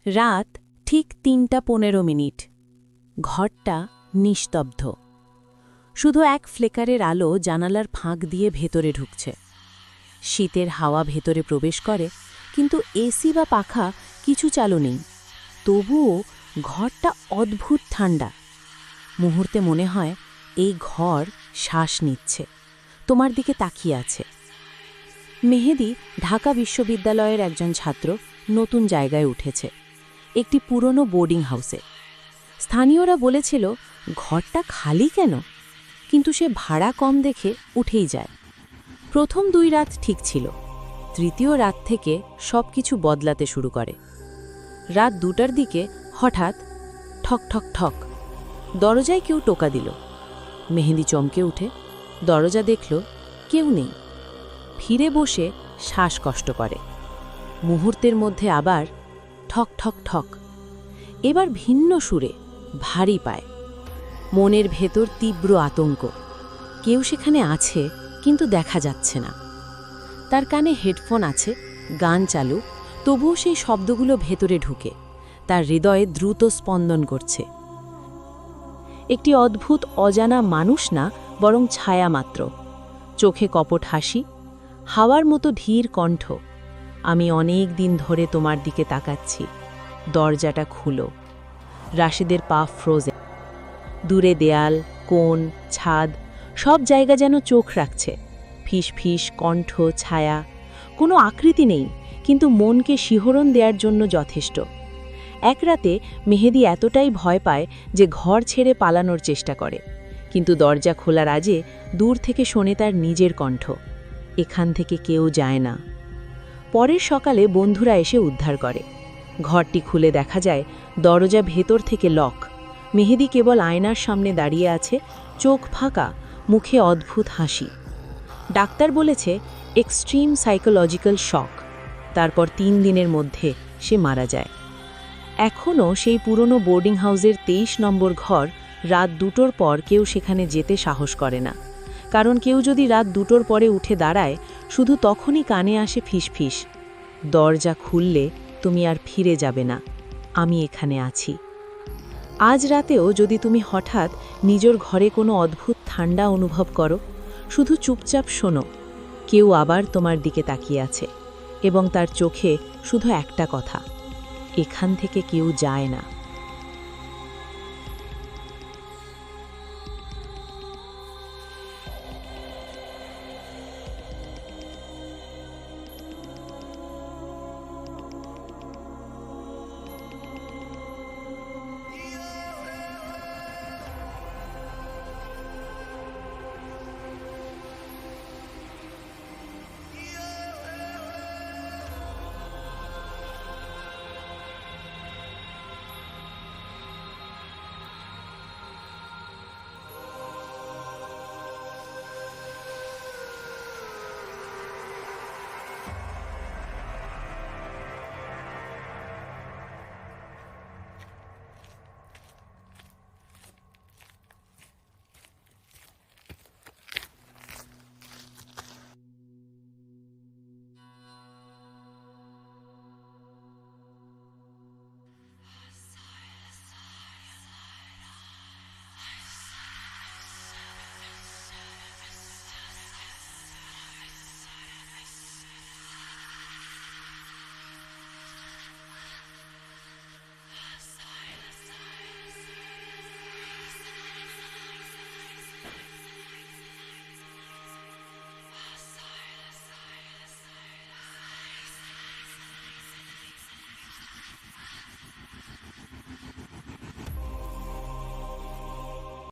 রাত ঠিক ৩:১৫। ঘরটা নিস্তব্ধ। শুধু এক ফ্লেকারের আলো জানালার ফাঁক দিয়ে ভেতরে ঢুকছে। শীতের হাওয়া ভেতরে প্রবেশ করে, কিন্তু এসি বা পাখা কিছু চালু নেই। তবুও ঘরটা অদ্ভুত ঠান্ডা। মুহূর্তে মনে হয় এই ঘর শ্বাস নিচ্ছে, তোমার দিকে তাকিয়ে আছে। মেহেদী ঢাকা বিশ্ববিদ্যালয়ের একজন ছাত্র, নতুন জায়গায় উঠেছে, একটি পুরনো বোর্ডিং হাউসে। স্থানীয়রা বলেছিল ঘরটা খালি কেন, কিন্তু সে ভাড়া কম দেখে উঠেই যায়। প্রথম 2 রাত ঠিক ছিল, তৃতীয় রাত থেকে সব কিছু বদলাতে শুরু করে। রাত 2টার দিকে হঠাৎ ঠক ঠক ঠক, দরজায় কেউ টোকা দিল। মেহেদী চমকে উঠে দরজা দেখল কেউ নেই। ফিরে বসে শ্বাসকষ্ট করে। মুহূর্তের মধ্যে আবার ঠক ঠক ঠক, এবার ভিন্ন সুরে, ভারী পায়। মনের ভেতর তীব্র আতঙ্ক। কেউ সেখানে আছে, কিন্তু দেখা যাচ্ছে না। তার কানে হেডফোন আছে, গান চালু, তবুও সেই শব্দগুলো ভেতরে ঢুকে। তার হৃদয়ে দ্রুত স্পন্দন করছে। একটি অদ্ভুত অজানা মানুষ না, বরং ছায়া মাত্র। চোখে কপট হাসি, হাওয়ার মতো ধীর কণ্ঠ। আমি অনেক দিন ধরে তোমার দিকে তাকাচ্ছি। দরজাটা খুলো। রাশেদের পা ফ্রোজেন। দূরে দেয়াল, কোণ, ছাদ, সব জায়গা যেন চোখ রাখছে। ফিস ফিস কণ্ঠ, ছায়া। কোনো আকৃতি নেই, কিন্তু মনকে শিহরণ দেওয়ার জন্য যথেষ্ট। এক রাতে মেহেদী এতটাই ভয় পায় যে ঘর ছেড়ে পালানোর চেষ্টা করে, কিন্তু দরজা খোলার আগে দূর থেকে শোনে তার নিজের কণ্ঠ, এখান থেকে কেউ যায় না। পরের সকালে বন্ধুরা এসে উদ্ধার করে। ঘরটি খুলে দেখা যায় দরজা ভেতর থেকে লক। মেহেদী কেবল আয়নার সামনে দাঁড়িয়ে আছে, চোখ ফাঁকা, মুখে অদ্ভুত হাসি। ডাক্তার বলেছে এক্সট্রিম সাইকোলজিক্যাল শক। তারপর 3 দিনের মধ্যে সে মারা যায়। এখনও সেই পুরনো বোর্ডিং হাউসের 23 নম্বর ঘর, রাত 2টোর পর কেউ সেখানে যেতে সাহস করে না। কারণ কেউ যদি রাত 2টোর পরে উঠে দাঁড়ায়, শুধু তখনই কানে আসে ফিসফিস, দরজা খুললে তুমি আর ফিরে যাবে না, আমি এখানে আছি। আজ রাতেও যদি তুমি হঠাৎ নিজের ঘরে কোনো অদ্ভুত ঠান্ডা অনুভব করো, শুধু চুপচাপ শোনো, কেউ আবার তোমার দিকে তাকিয়ে আছে, এবং তার চোখে শুধু একটা কথা, এখান থেকে কেউ যায় না।